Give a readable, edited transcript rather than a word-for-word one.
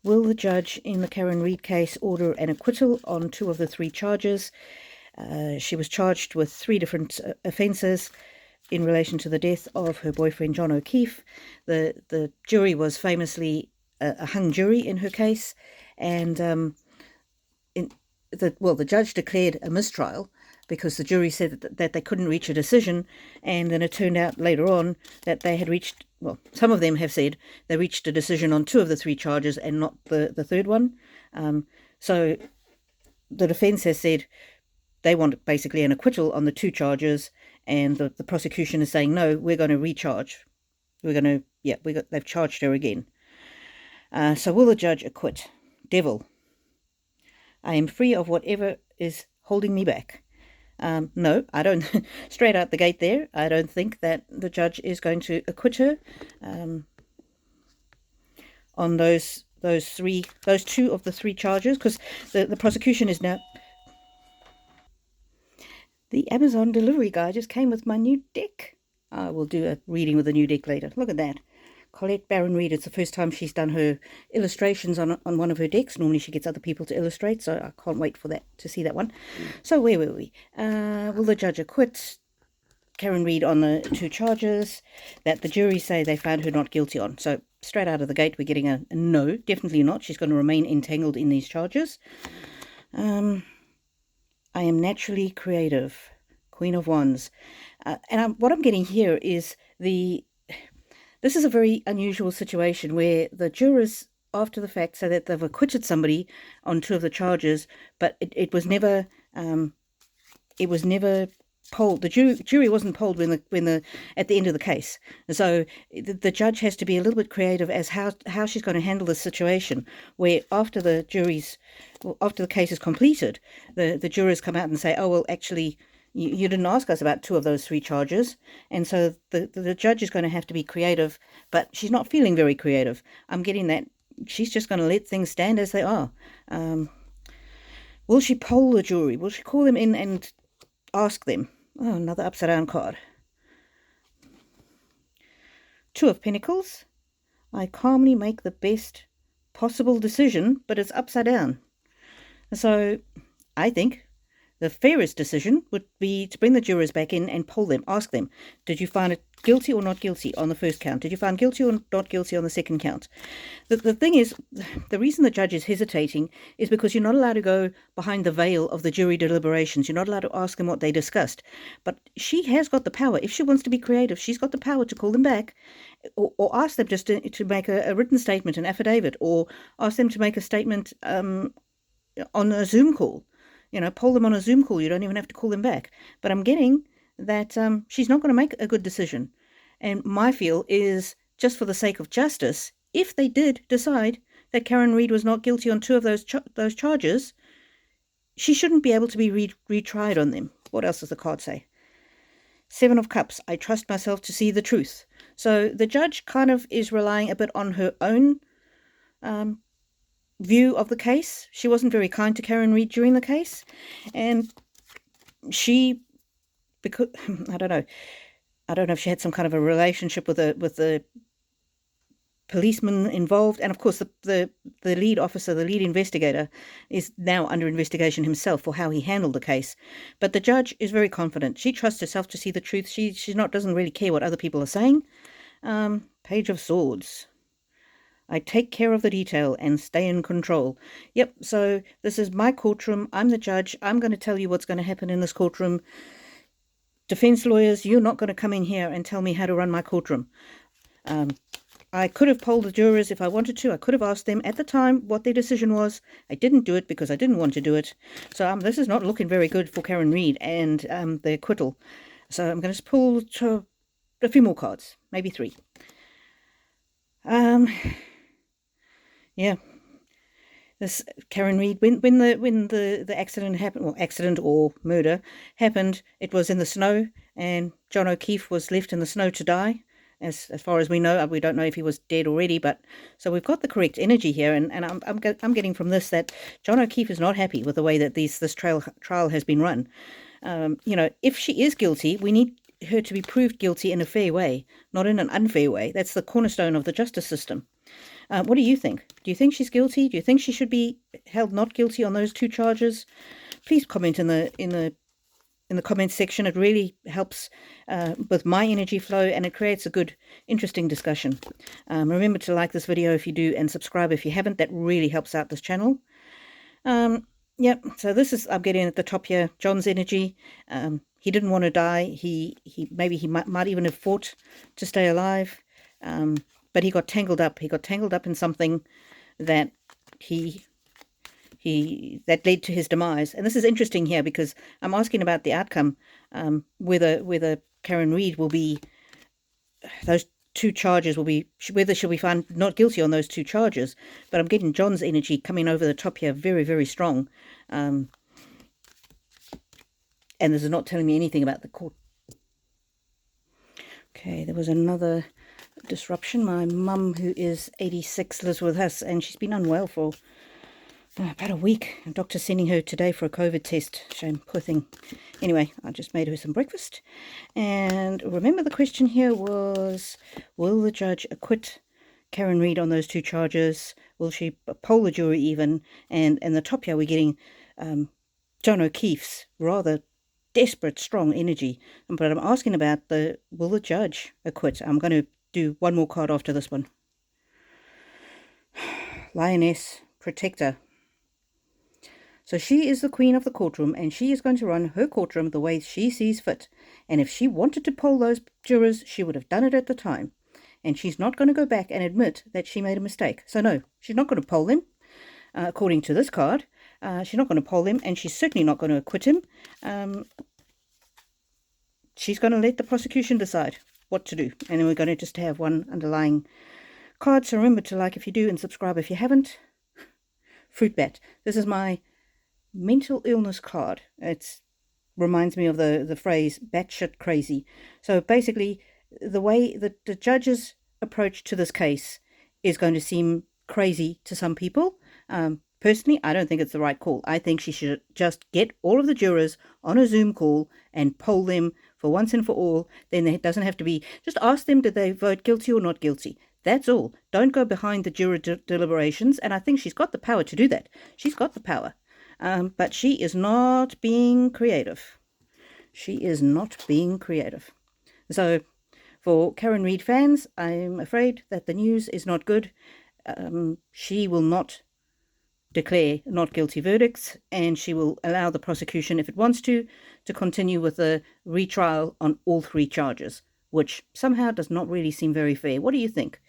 Will the judge in the Karen Read case order an acquittal on 2 of the 3 charges? She was charged with 3 different offences in relation to the death of her boyfriend, John O'Keefe. The jury was famously a hung jury in her case, and the judge declared a mistrial because the jury said that they couldn't reach a decision, and then it turned out later on that they had reached, well, some of them have said they reached a decision on 2 of the 3 charges and not the third one. So the defence has said they want basically an acquittal on the 2 charges, and the prosecution is saying, no, we're going to recharge. They've charged her again. So will the judge acquit? Devil. I am free of whatever is holding me back. No, I don't. Straight out the gate there, I don't think that the judge is going to acquit her on those 2 of the 3 charges, because the prosecution is now. The Amazon delivery guy just came with my new deck. I will do a reading with a new deck later. Look at that. Colette Karenread, it's the first time she's done her illustrations on one of her decks. Normally she gets other people to illustrate, so I can't wait for that to see that one. So where were we? Will the judge acquit Karenread on the 2 charges that the jury say they found her not guilty on? So straight out of the gate we're getting a no, definitely not. She's going to remain entangled in these charges. I am naturally creative, Queen of Wands. And what I'm getting here is this is a very unusual situation where the jurors, after the fact, say that they've acquitted somebody on 2 of the charges, but it was never polled. The jury wasn't polled when at the end of the case. So the judge has to be a little bit creative as how she's going to handle this situation, where after the case is completed, the jurors come out and say, oh well, actually you didn't ask us about 2 of those 3 charges, and so the judge is going to have to be creative, but she's not feeling very creative. I'm getting that she's just going to let things stand as they are. Will she poll the jury? Will she call them in and ask them? Oh, another upside down card. 2 of Pentacles. I calmly make the best possible decision, but it's upside down. So I think the fairest decision would be to bring the jurors back in and poll them, ask them, did you find it guilty or not guilty on the first count? Did you find guilty or not guilty on the second count? The thing is, the reason the judge is hesitating is because you're not allowed to go behind the veil of the jury deliberations. You're not allowed to ask them what they discussed. But she has got the power. If she wants to be creative, she's got the power to call them back, or ask them just to make a written statement, an affidavit, or ask them to make a statement on a Zoom call. Poll them on a Zoom call. You don't even have to call them back. But I'm getting that she's not going to make a good decision. And my feel is, just for the sake of justice, if they did decide that Karenread was not guilty on 2 of those charges, she shouldn't be able to be retried on them. What else does the card say? 7 of Cups. I trust myself to see the truth. So the judge kind of is relying a bit on her own view of the case. She wasn't very kind to Karenread during the case, and because I don't know if she had some kind of a relationship with the policeman involved, and of course the lead officer, the lead investigator, is now under investigation himself for how he handled the case. But the judge is very confident. She trusts herself to see the truth. She doesn't really care what other people are saying. Page of Swords. I take care of the detail and stay in control. Yep, so this is my courtroom. I'm the judge. I'm going to tell you what's going to happen in this courtroom. Defense lawyers, you're not going to come in here and tell me how to run my courtroom. I could have polled the jurors if I wanted to. I could have asked them at the time what their decision was. I didn't do it because I didn't want to do it. So this is not looking very good for Karenread and the acquittal. So I'm going to pull a few more cards, maybe 3. Yeah, this Karenread, when the accident happened, well, accident or murder happened, it was in the snow, and John O'Keefe was left in the snow to die. As far as we know, we don't know if he was dead already, but so we've got the correct energy here, and I'm getting from this that John O'Keefe is not happy with the way that this trial has been run. If she is guilty, we need her to be proved guilty in a fair way, not in an unfair way. That's the cornerstone of the justice system. What do you think? Do you think she's guilty? Do you think she should be held not guilty on those 2 charges? Please comment in the comments section. It really helps with my energy flow, and it creates a good, interesting discussion. Remember to like this video if you do, and subscribe if you haven't. That really helps out this channel. Yep, so this is, I'm getting at the top here, John's energy. He didn't want to die. He maybe he might even have fought to stay alive, but he got tangled up. He got tangled up in something that that led to his demise. And this is interesting here because I'm asking about the outcome, whether Karen Read will be, those 2 charges will be, whether she'll be found not guilty on those 2 charges. But I'm getting John's energy coming over the top here, very, very strong. And this is not telling me anything about the court. Okay, there was another disruption. My mum, who is 86, lives with us, and she's been unwell for about a week. The doctor's sending her today for a COVID test. Shame, poor thing. Anyway, I just made her some breakfast. And remember, the question here was, will the judge acquit Karen Read on those 2 charges? Will she poll the jury even? And the top here, we're getting John O'Keefe's rather desperate, strong energy. But I'm asking about will the judge acquit? I'm going to do one more card after this one. Lioness, protector. So she is the queen of the courtroom, and she is going to run her courtroom the way she sees fit. And if she wanted to poll those jurors, she would have done it at the time. And she's not going to go back and admit that she made a mistake. So no, she's not going to poll them, according to this card. She's not going to poll him, and she's certainly not going to acquit him. She's going to let the prosecution decide what to do. And then we're going to just have one underlying card. So remember to like if you do, and subscribe if you haven't. Fruit bat. This is my mental illness card. It reminds me of the phrase batshit crazy. So basically, the way that the judge's approach to this case is going to seem crazy to some people. Personally, I don't think it's the right call. I think she should just get all of the jurors on a Zoom call and poll them for once and for all. Then it doesn't have to be, just ask them, did they vote guilty or not guilty? That's all. Don't go behind the juror deliberations. And I think she's got the power to do that. She's got the power. But she is not being creative. She is not being creative. So for Karen Read fans, I'm afraid that the news is not good. She will not declare not guilty verdicts, and she will allow the prosecution, if it wants to continue with a retrial on all 3 charges, which somehow does not really seem very fair. What do you think?